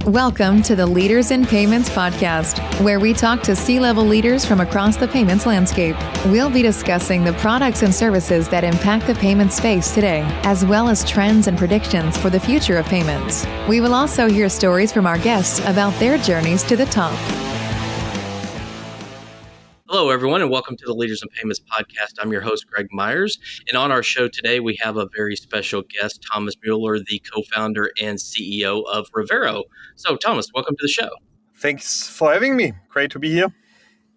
Welcome to the Leaders in Payments podcast, where we talk to C-level leaders from across the payments landscape. We'll be discussing the products and services that impact the payment space today, as well as trends and predictions for the future of payments. We will also hear stories from our guests about their journeys to the top. Hello, everyone, and welcome to the Leaders in Payments podcast. I'm your host, Greg Myers, and on our show today, we have a very special guest, Thomas Mueller, the co-founder and CEO of Rivero. So, Thomas, welcome to the show. Thanks for having me. Great to be here.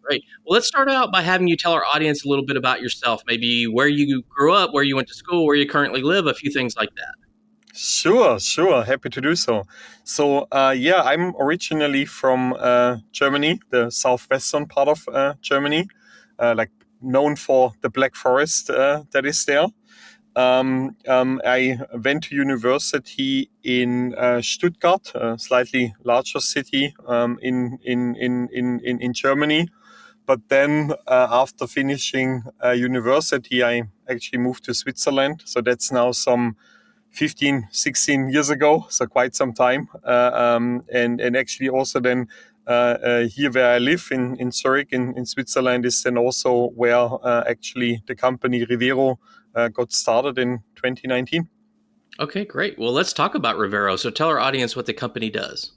Great. Well, let's start out by having you tell our audience a little bit about yourself, maybe where you grew up, where you went to school, where you currently live, a few things like that. Sure. Happy to do so. I'm originally from Germany, the southwestern part of Germany, known for the Black Forest that is there. I went to university in Stuttgart, a slightly larger city in Germany. But then after finishing university, I actually moved to Switzerland. So that's now some 15, 16 years ago, so quite some time. And actually also then here where I live in Zurich in Switzerland is then also where actually the company Rivero got started in 2019. Okay, great. Well, let's talk about Rivero. So tell our audience what the company does.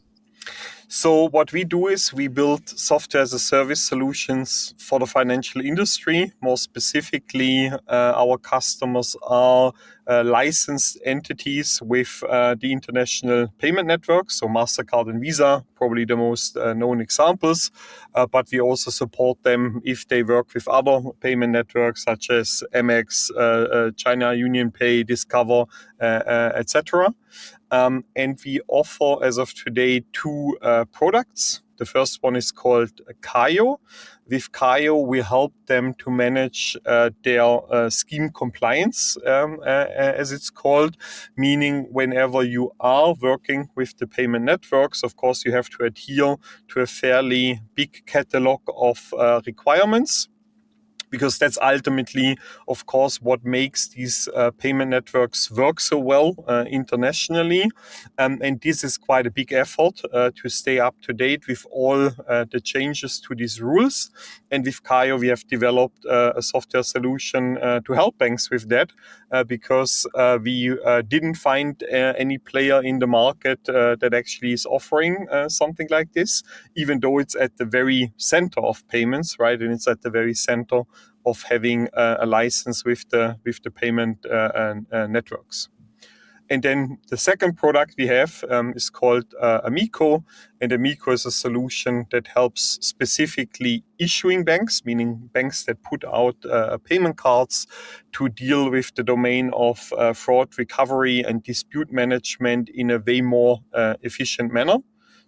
So what we do is we build software as a service solutions for the financial industry. More specifically, our customers are licensed entities with the international payment network. So MasterCard and Visa, probably the most known examples. But we also support them if they work with other payment networks such as Amex, China UnionPay, Discover, etc. And we offer, as of today, two products. The first one is called Kayo. With Kayo, we help them to manage their scheme compliance, as it's called, meaning whenever you are working with the payment networks, of course, you have to adhere to a fairly big catalog of requirements. Because that's ultimately, of course, what makes these payment networks work so well internationally. And this is quite a big effort to stay up to date with all the changes to these rules. And with Kayo, we have developed a software solution to help banks with that because we didn't find any player in the market that actually is offering something like this, even though it's at the very center of payments, right? And it's at the very center of having a license with the payment networks. And then the second product we have is called Amico. And Amico is a solution that helps specifically issuing banks, meaning banks that put out payment cards to deal with the domain of fraud recovery and dispute management in a way more efficient manner.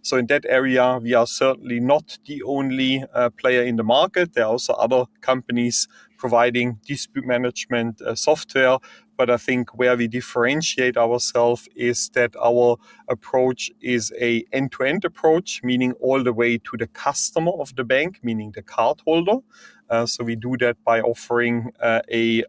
So in that area, we are certainly not the only player in the market. There are also other companies providing dispute management software. But I think where we differentiate ourselves is that our approach is a end-to-end approach, meaning all the way to the customer of the bank, meaning the cardholder. So we do that by offering a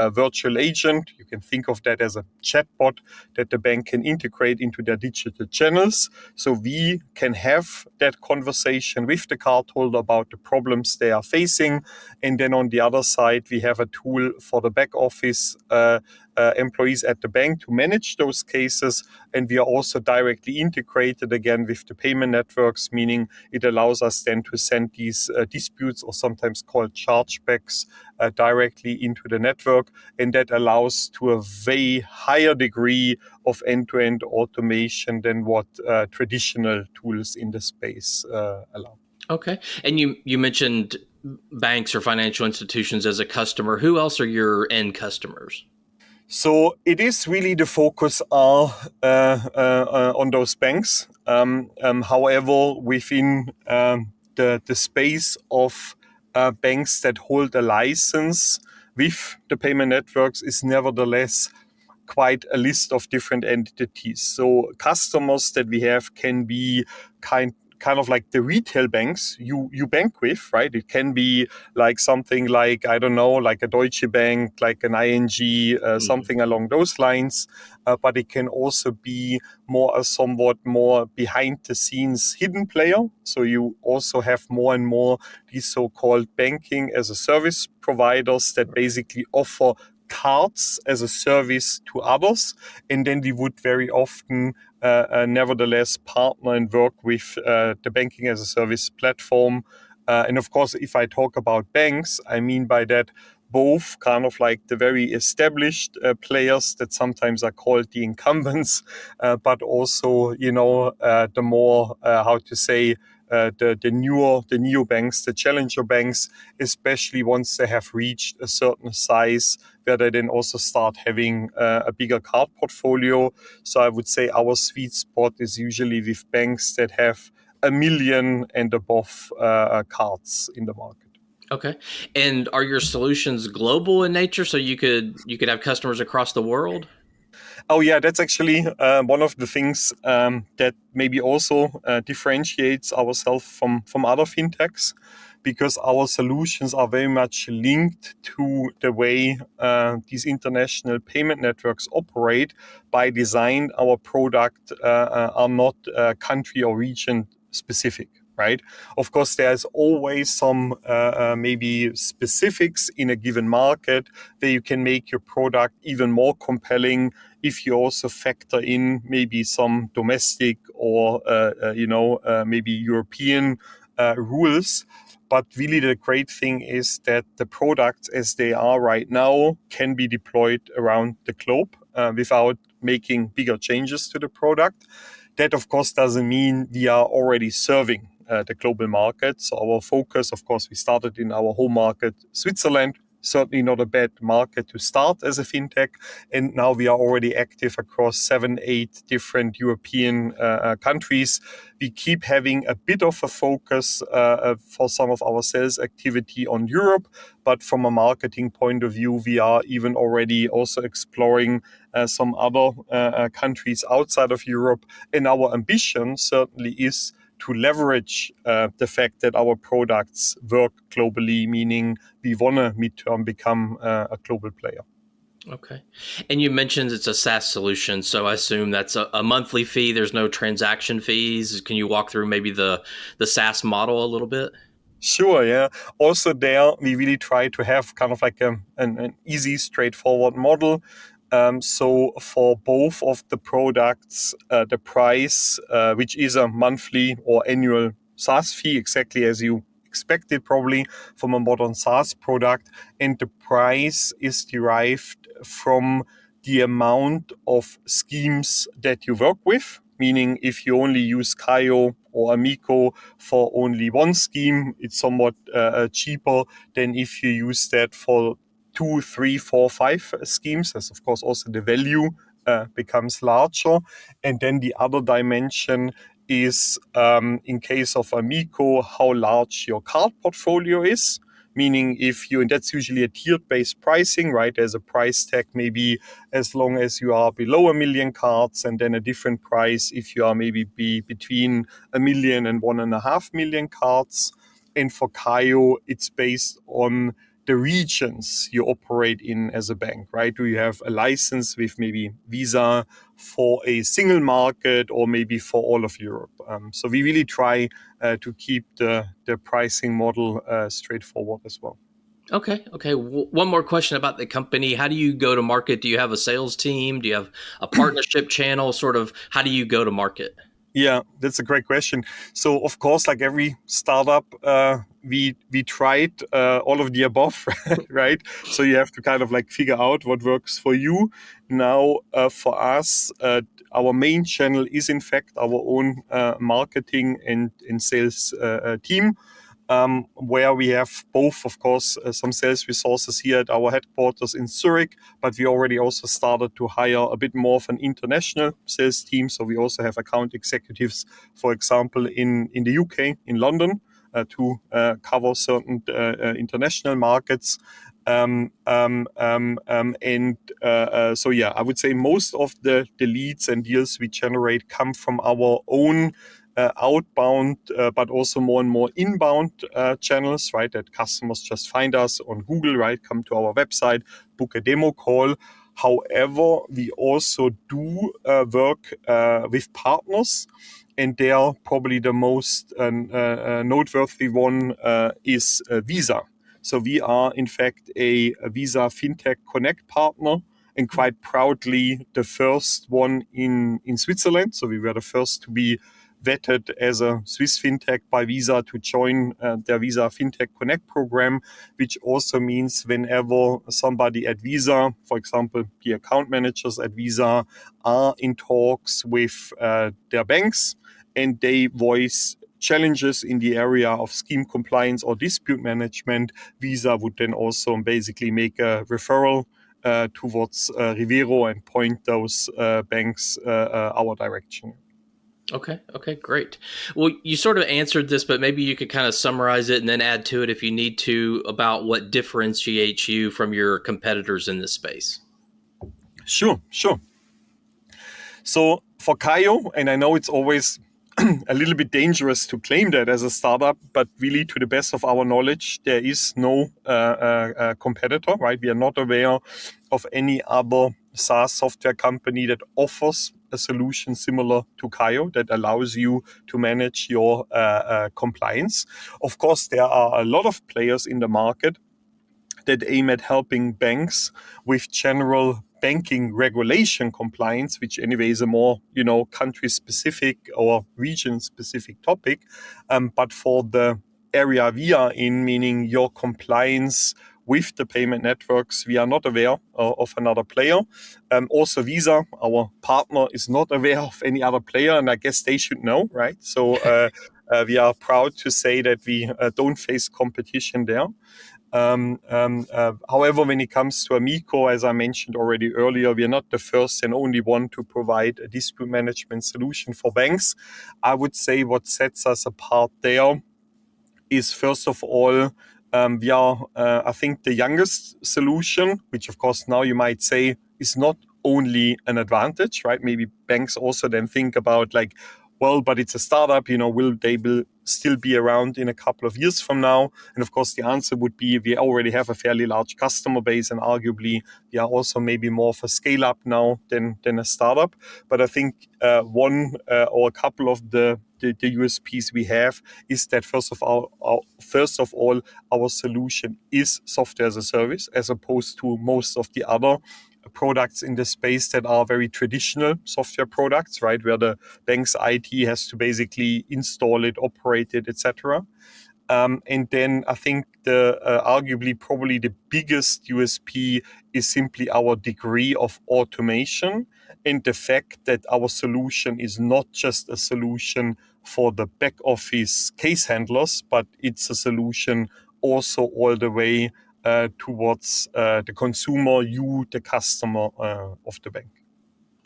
virtual agent. You can think of that as a chatbot that the bank can integrate into their digital channels. So we can have that conversation with the cardholder about the problems they are facing. And then on the other side, we have a tool for the back office employees at the bank to manage those cases. And we are also directly integrated again with the payment networks, meaning it allows us then to send these disputes or sometimes called chargebacks directly into the network. And that allows to a way higher degree of end-to-end automation than what traditional tools in the space allow. Okay. And you mentioned banks or financial institutions as a customer. Who else are your end customers? So it is really the focus on those banks. However, within the space of banks that hold a license with the payment networks is nevertheless quite a list of different entities. So customers that we have can be kind kind of like the retail banks you bank with, right? It can be like something like, I don't know, like a Deutsche Bank, like an ING, something along those lines. But it can also be more a somewhat more behind the scenes hidden player. So you also have more and more these so-called banking as a service providers that basically offer cards as a service to others. And then they would very often nevertheless partner and work with the banking as a service platform. And of course, if I talk about banks, I mean by that both kind of like the very established players that sometimes are called the incumbents, but also, the more, the neobanks, the challenger banks, especially once they have reached a certain size where they then also start having a bigger card portfolio. So I would say our sweet spot is usually with banks that have 1 million and above cards in the market. Okay. And are your solutions global in nature, so you could have customers across the world? Oh yeah, that's actually one of the things that maybe also differentiates ourselves from other fintechs, because our solutions are very much linked to the way these international payment networks operate. By design, our product are not country or region specific. Right. Of course, there's always some maybe specifics in a given market where you can make your product even more compelling if you also factor in maybe some domestic or maybe European rules. But really, the great thing is that the products, as they are right now, can be deployed around the globe without making bigger changes to the product. That, of course, doesn't mean we are already serving the global market. So our focus, of course, we started in our home market, Switzerland. Certainly not a bad market to start as a fintech. And now we are already active across 7, 8 different European countries. We keep having a bit of a focus for some of our sales activity on Europe. But from a marketing point of view, we are even already also exploring some other countries outside of Europe. And our ambition certainly is to leverage the fact that our products work globally, meaning we want to midterm become a global player. Okay. And you mentioned it's a SaaS solution, so I assume that's a monthly fee. There's no transaction fees. Can you walk through maybe the SaaS model a little bit? Sure, yeah. Also there, we really try to have kind of like an easy, straightforward model. So for both of the products, the price, which is a monthly or annual SaaS fee, exactly as you expected probably from a modern SaaS product, and the price is derived from the amount of schemes that you work with. Meaning, if you only use Kayo or Amico for only one scheme, it's somewhat cheaper than if you use that for 2, 3, 4, 5 schemes. As of course also the value becomes larger. And then the other dimension is, in case of Amico, how large your card portfolio is. Meaning and that's usually a tiered-based pricing, right? There's a price tag maybe as long as you are below 1 million cards, and then a different price if you are maybe between 1 million and 1.5 million cards. And for Kayo, it's based on the regions you operate in as a bank, right? Do you have a license with maybe Visa for a single market or maybe for all of Europe? So we really try to keep the pricing model straightforward as well. Okay. One more question about the company. How do you go to market? Do you have a sales team? Do you have a partnership channel? Sort of, how do you go to market? Yeah, that's a great question. So, of course, like every startup, we tried all of the above, right? So you have to kind of like figure out what works for you. Now, for us, our main channel is in fact our own marketing and sales team. Where we have both, of course, some sales resources here at our headquarters in Zurich, but we already also started to hire a bit more of an international sales team. So we also have account executives, for example, in the UK, in London, to cover certain international markets. I would say most of the leads and deals we generate come from our own outbound, but also more and more inbound channels, right? That customers just find us on Google, right? Come to our website, book a demo call. However, we also do work with partners, and they are probably the most noteworthy one is Visa. So we are, in fact, a Visa FinTech Connect partner, and quite proudly the first one in Switzerland. So we were the first to be vetted as a Swiss FinTech by Visa to join their Visa FinTech Connect program, which also means whenever somebody at Visa, for example, the account managers at Visa, are in talks with their banks and they voice challenges in the area of scheme compliance or dispute management, Visa would then also basically make a referral towards Rivero and point those banks our direction. Okay, great. Well, you sort of answered this, but maybe you could kind of summarize it and then add to it if you need to about what differentiates you from your competitors in this space. Sure. So for Kayo, and I know it's always a little bit dangerous to claim that as a startup, but really to the best of our knowledge, there is no competitor, right? We are not aware of any other SaaS software company that offers a solution similar to Kayo that allows you to manage your compliance. Of course, there are a lot of players in the market that aim at helping banks with general banking regulation compliance, which anyway is a more, country-specific or region-specific topic. But for the area we are in, meaning your compliance with the payment networks, we are not aware of another player. Also, Visa, our partner, is not aware of any other player, and I guess they should know, right? So we are proud to say that we don't face competition there. However, when it comes to Amico, as I mentioned already earlier, we are not the first and only one to provide a dispute management solution for banks. I would say what sets us apart there is, first of all, we are, I think, the youngest solution, which of course now you might say is not only an advantage, right? Maybe banks also then think about like, well, but it's a startup, will they still be around in a couple of years from now? And of course, the answer would be we already have a fairly large customer base, and arguably we are also maybe more of a scale up now than a startup. But I think one or a couple of the USPs we have is that first of all, our solution is software as a service, as opposed to most of the other products in the space that are very traditional software products, right, where the bank's IT has to basically install it, operate it, etc. And then I think the arguably probably the biggest USP is simply our degree of automation and the fact that our solution is not just a solution for the back office case handlers, but it's a solution also all the way towards the consumer, the customer of the bank.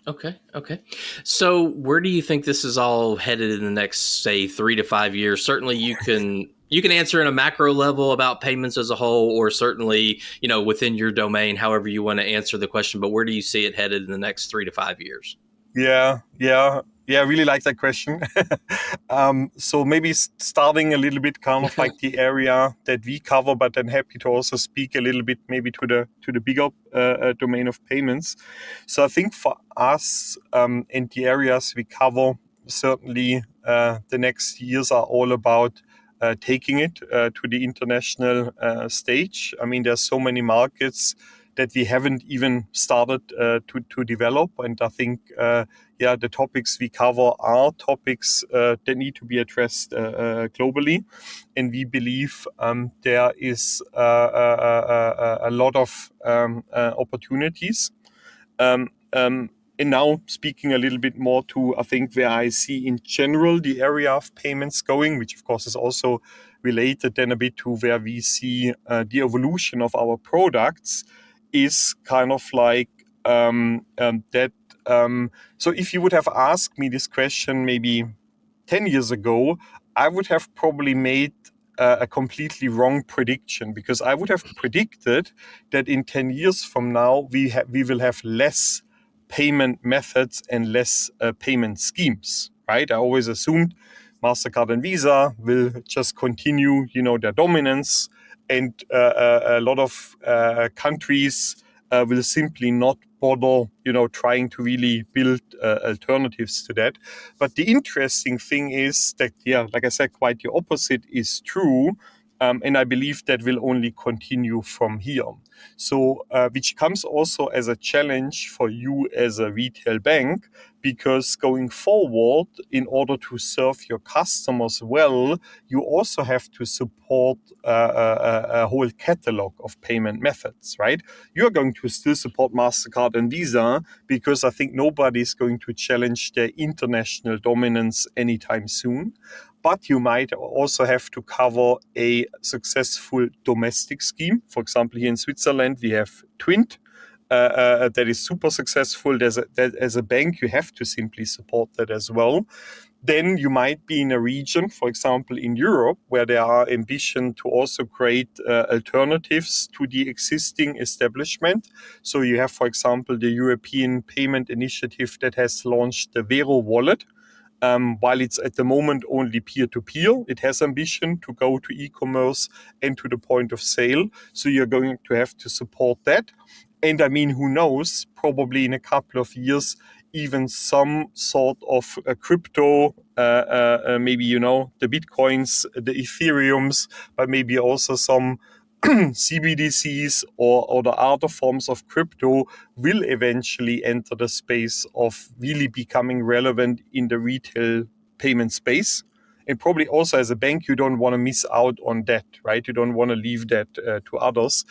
Okay. So where do you think this is all headed in the next, say, 3 to 5 years? Certainly you can answer in a macro level about payments as a whole, or certainly, within your domain, however you want to answer the question, but where do you see it headed in the next 3 to 5 years? Yeah, I really like that question. So maybe starting a little bit kind of like the area that we cover, but then happy to also speak a little bit maybe to the bigger domain of payments. So I think for us and the areas we cover, certainly the next years are all about taking it to the international stage. I mean, there's so many markets that we haven't even started to develop. And I think, the topics we cover are topics that need to be addressed globally. And we believe there is a lot of opportunities. And now speaking a little bit more to, I think, where I see in general the area of payments going, which of course is also related then a bit to where we see the evolution of our products, is kind of like that. So if you would have asked me this question maybe 10 years ago, I would have probably made a completely wrong prediction, because I would have predicted that in 10 years from now, we will have less payment methods and less payment schemes, right? I always assumed MasterCard and Visa will just continue, their dominance, and a lot of countries will simply not bother, trying to really build alternatives to that. But the interesting thing is that, like I said, quite the opposite is true. And I believe that will only continue from here. So, which comes also as a challenge for you as a retail bank, because going forward, in order to serve your customers well, you also have to support a whole catalog of payment methods, right? You're going to still support MasterCard and Visa, because I think nobody is going to challenge their international dominance anytime soon. But you might also have to cover a successful domestic scheme. For example, here in Switzerland, we have Twint, that is super successful. As a bank, you have to simply support that as well. Then you might be in a region, for example, in Europe, where there are ambition to also create alternatives to the existing establishment. So you have, for example, the European Payment Initiative that has launched the Vero wallet. While it's at the moment only peer-to-peer, it has ambition to go to e-commerce and to the point of sale. So you're going to have to support that. And I mean, who knows, probably in a couple of years, even some sort of crypto, maybe, the Bitcoins, the Ethereums, but maybe also some CBDCs or the other forms of crypto will eventually enter the space of really becoming relevant in the retail payment space. And probably also as a bank, you don't want to miss out on that, right? You don't want to leave that to others.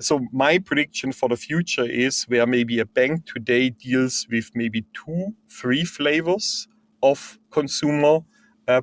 So my prediction for the future is where maybe a bank today deals with maybe 2-3 flavors of consumer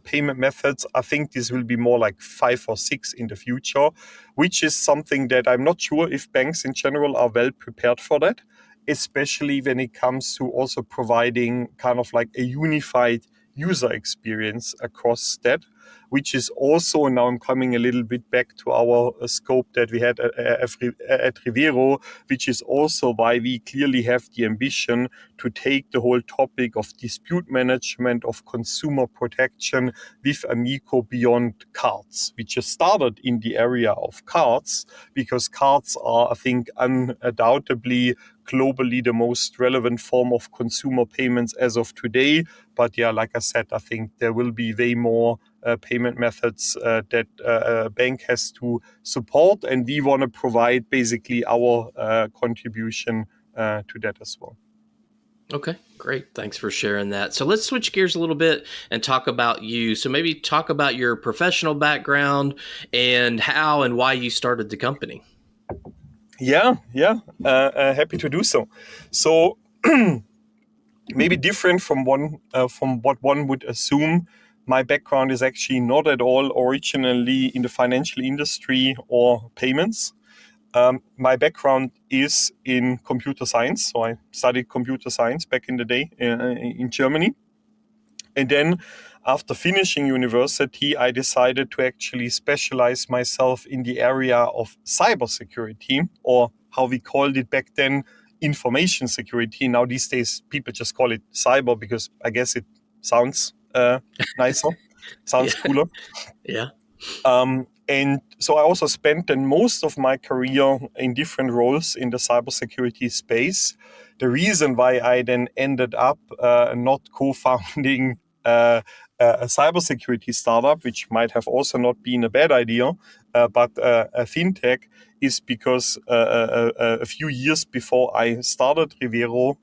payment methods. I think this will be more like 5 or 6 in the future, which is something that I'm not sure if banks in general are well prepared for that, especially when it comes to also providing kind of like a unified user experience across that, which is also, now I'm coming a little bit back to our scope that we had at Rivero, which is also why we clearly have the ambition to take the whole topic of dispute management, of consumer protection with Amico beyond cards. We just started in the area of cards, because cards are, I think, undoubtedly globally the most relevant form of consumer payments as of today. But like I said, I think there will be way more payment methods that a bank has to support, and we want to provide basically our contribution to that as well. Okay, great. Thanks for sharing that. So let's switch gears a little bit and talk about you. So maybe talk about your professional background and how and why you started the company. Happy to do so. So maybe different from what one would assume. My background is actually not at all originally in the financial industry or payments. My background is in computer science. So I studied computer science back in the day in Germany. And then after finishing university, I decided to actually specialize myself in the area of cybersecurity, or how we called it back then, information security. Now these days, people just call it cyber because I guess it sounds nicer, sounds cooler. Yeah. And so I also spent then most of my career in different roles in the cybersecurity space. The reason why I then ended up not co-founding a cybersecurity startup, which might have also not been a bad idea, but a fintech, is because a few years before I started Rivero,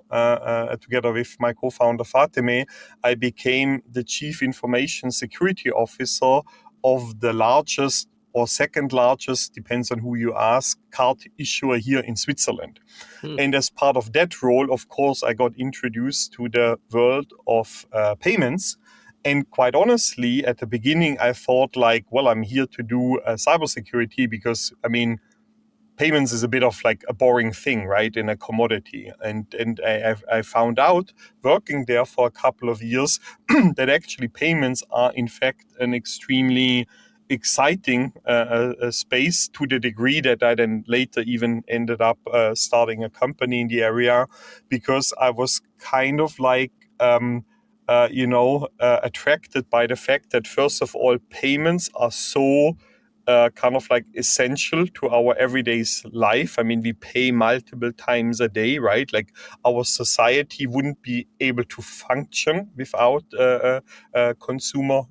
together with my co-founder Fateme, I became the chief information security officer of the largest or second largest, depends on who you ask, card issuer here in Switzerland. And as part of that role, of course, I got introduced to the world of payments. And quite honestly, at the beginning, I thought like, well, I'm here to do cybersecurity because, I mean, payments is a bit of like a boring thing, right, in a commodity. And I found out working there for a couple of years that actually payments are in fact an extremely exciting space, to the degree that I then later even ended up starting a company in the area, because I was kind of like attracted by the fact that, first of all, payments are so kind of like essential to our everyday life. I mean, we pay multiple times a day, right? Like, our society wouldn't be able to function without consumer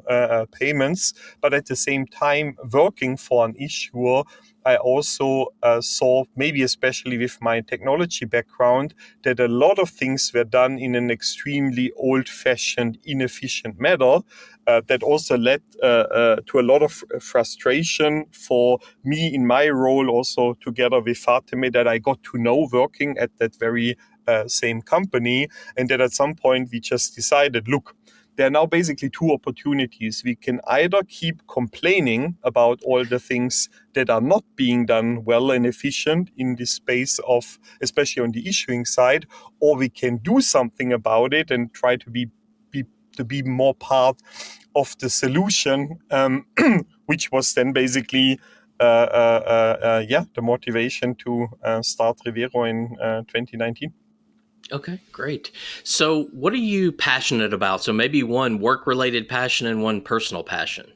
payments. But at the same time, working for an issuer, I also saw, maybe especially with my technology background, that a lot of things were done in an extremely old-fashioned, inefficient manner. That also led to a lot of frustration for me in my role, also together with Fatime, that I got to know working at that very same company. And that at some point we just decided, look, there are now basically two opportunities. We can either keep complaining about all the things that are not being done well and efficient in this space of, especially on the issuing side, or we can do something about it and try to be more part of the solution, which was then basically the motivation to start Rivero in 2019. Okay, great. So, what are you passionate about? So, maybe one work-related passion and one personal passion.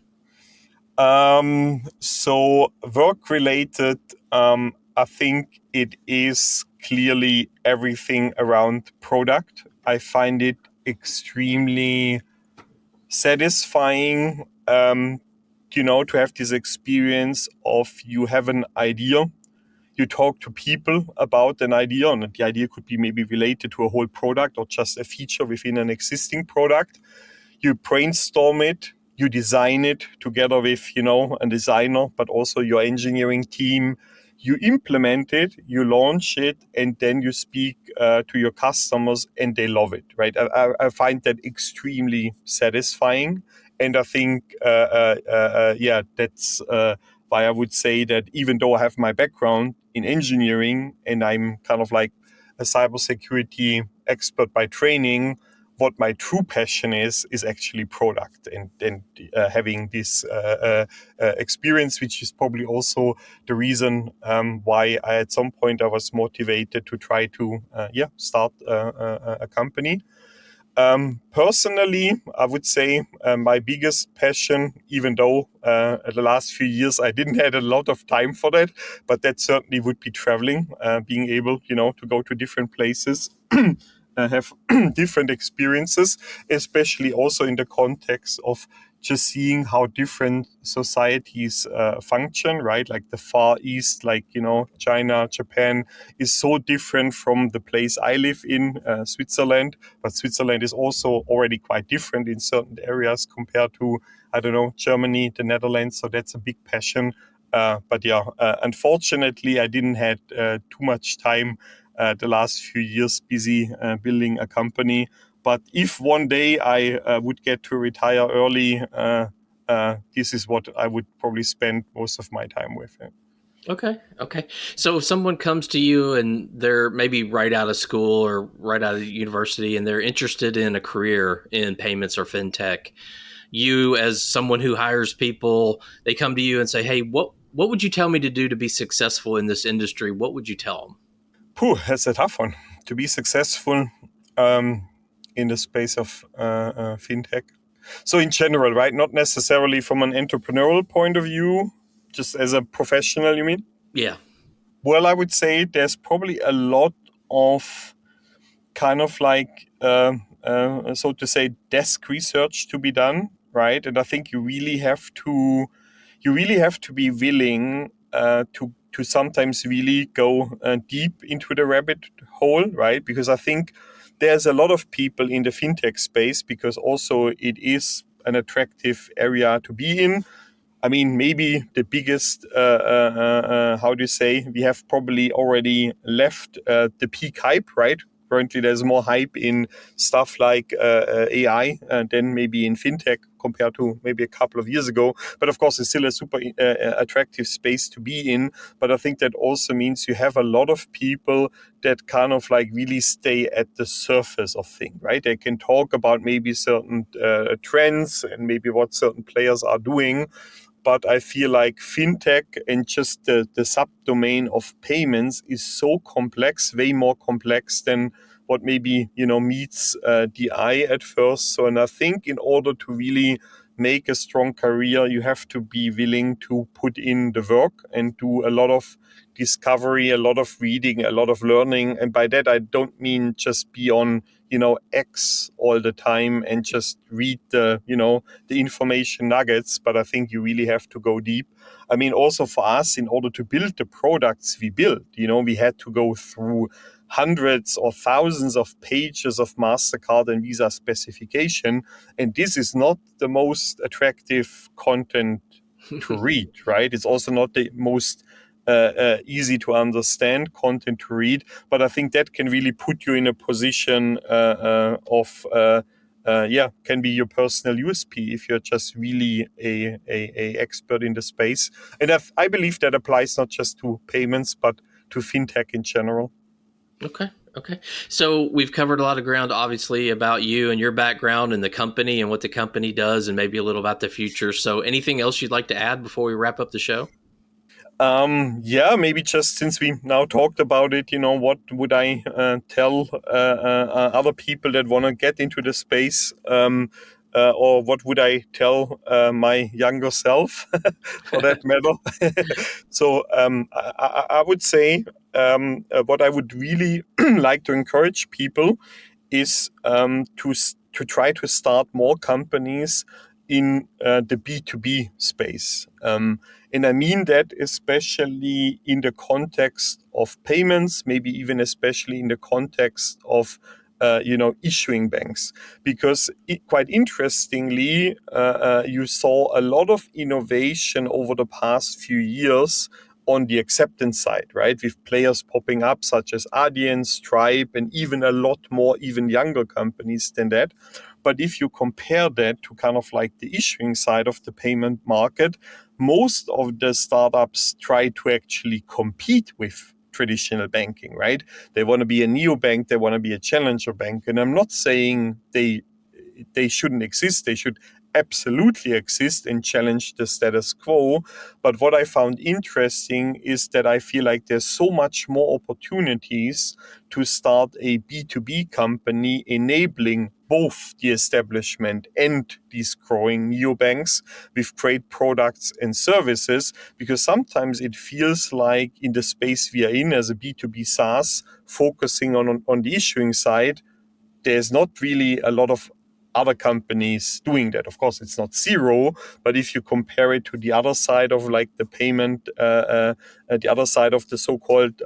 So work related, I think it is clearly everything around product. I find it extremely satisfying, to have this experience of, you have an idea, you talk to people about an idea, and the idea could be maybe related to a whole product or just a feature within an existing product. You brainstorm it, you design it together with, a designer, but also your engineering team. You implement it, you launch it, and then you speak to your customers, and they love it, right? I find that extremely satisfying. And I think, that's why I would say that, even though I have my background in engineering and I'm kind of like a cybersecurity expert by training, what my true passion is actually product, and having this experience, which is probably also the reason why at some point I was motivated to try to start a company. Personally, I would say my biggest passion, even though the last few years I didn't have a lot of time for that, but that certainly would be traveling, being able, to go to different places, have different experiences, especially also in the context of just seeing how different societies function, right? Like the Far East, like, China, Japan is so different from the place I live in, Switzerland. But Switzerland is also already quite different in certain areas compared to, I don't know, Germany, the Netherlands. So that's a big passion. Unfortunately, I didn't have too much time the last few years, busy building a company. But if one day I would get to retire early, this is what I would probably spend most of my time with. Yeah. Okay. So if someone comes to you and they're maybe right out of school or right out of university and they're interested in a career in payments or fintech, you, as someone who hires people, they come to you and say, "Hey, what would you tell me to do to be successful in this industry?" What would you tell them? That's a tough one. To be successful in the space of fintech. So in general, right? Not necessarily from an entrepreneurial point of view, just as a professional, you mean? Yeah. Well, I would say there's probably a lot of kind of like, so to say, desk research to be done, right? And I think you really have to be willing to sometimes really go deep into the rabbit hole, right? Because I think there's a lot of people in the fintech space, because also it is an attractive area to be in. I mean, maybe the biggest, how do you say, we have probably already left the peak hype, right? Currently, there's more hype in stuff like AI than maybe in fintech compared to maybe a couple of years ago. But of course, it's still a super attractive space to be in. But I think that also means you have a lot of people that kind of like really stay at the surface of things, right? They can talk about maybe certain trends and maybe what certain players are doing. But I feel like fintech and just the subdomain of payments is so complex, way more complex than what maybe, meets the eye at first. So, and I think in order to really make a strong career, you have to be willing to put in the work and do a lot of discovery, a lot of reading, a lot of learning. And by that, I don't mean just be on, X all the time and just read the information nuggets, but I think you really have to go deep. I mean, also for us, in order to build the products we built, we had to go through hundreds or thousands of pages of MasterCard and Visa specification. And this is not the most attractive content to read, right? It's also not the most easy to understand content to read, but I think that can really put you in a position of can be your personal USP if you're just really a expert in the space. And I believe that applies not just to payments, but to fintech in general. Okay. So we've covered a lot of ground, obviously, about you and your background and the company and what the company does and maybe a little about the future. So anything else you'd like to add before we wrap up the show? Maybe just since we now talked about it, what would I tell other people that want to get into the space? Or what would I tell my younger self, for that matter? So I would say what I would really like to encourage people is to try to start more companies in the B2B space. And I mean that especially in the context of payments, maybe even especially in the context of issuing banks, because quite interestingly, you saw a lot of innovation over the past few years on the acceptance side, right? With players popping up such as Adyen, Stripe, and even a lot more, even younger companies than that. But if you compare that to kind of like the issuing side of the payment market, most of the startups try to actually compete with traditional banking, right? They want to be a neobank, they want to be a challenger bank. And I'm not saying they shouldn't exist. They should absolutely exist and challenge the status quo. But what I found interesting is that I feel like there's so much more opportunities to start a B2B company enabling both the establishment and these growing neobanks with great products and services, because sometimes it feels like in the space we are in as a B2B SaaS, focusing on the issuing side, there's not really a lot of other companies doing that. Of course, it's not zero, but if you compare it to the other side of like the payment, the other side of the so-called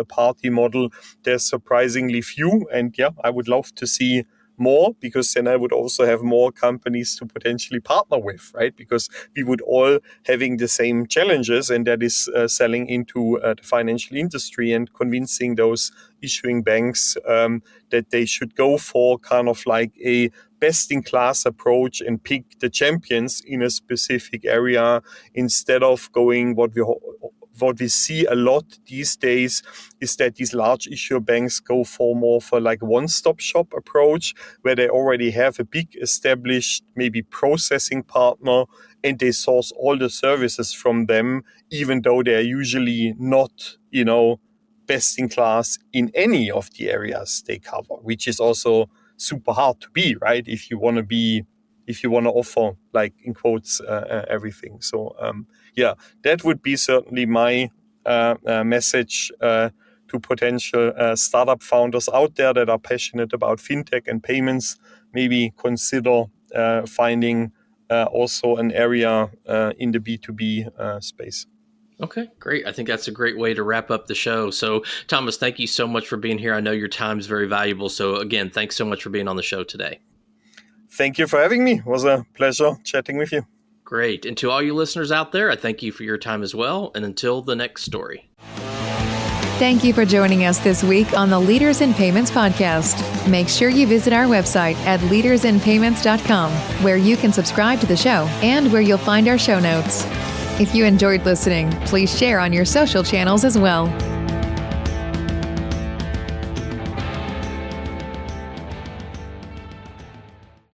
party model, there's surprisingly few. And yeah, I would love to see more, because then I would also have more companies to potentially partner with, right? Because we would all having the same challenges, and that is selling into the financial industry and convincing those issuing banks that they should go for kind of like a best-in-class approach and pick the champions in a specific area, instead of going what we see a lot these days is that these large issuer banks go for more for like one-stop shop approach, where they already have a big established maybe processing partner and they source all the services from them, even though they're usually not, best in class in any of the areas they cover, which is also super hard to be, right? If you want to offer, like in quotes, everything. So that would be certainly my message to potential startup founders out there that are passionate about fintech and payments. Maybe consider finding also an area in the B2B space. Okay, great. I think that's a great way to wrap up the show. So, Thomas, thank you so much for being here. I know your time is very valuable. So, again, thanks so much for being on the show today. Thank you for having me. It was a pleasure chatting with you. Great. And to all you listeners out there, I thank you for your time as well. And until the next story. Thank you for joining us this week on the Leaders in Payments podcast. Make sure you visit our website at leadersinpayments.com, where you can subscribe to the show and where you'll find our show notes. If you enjoyed listening, please share on your social channels as well.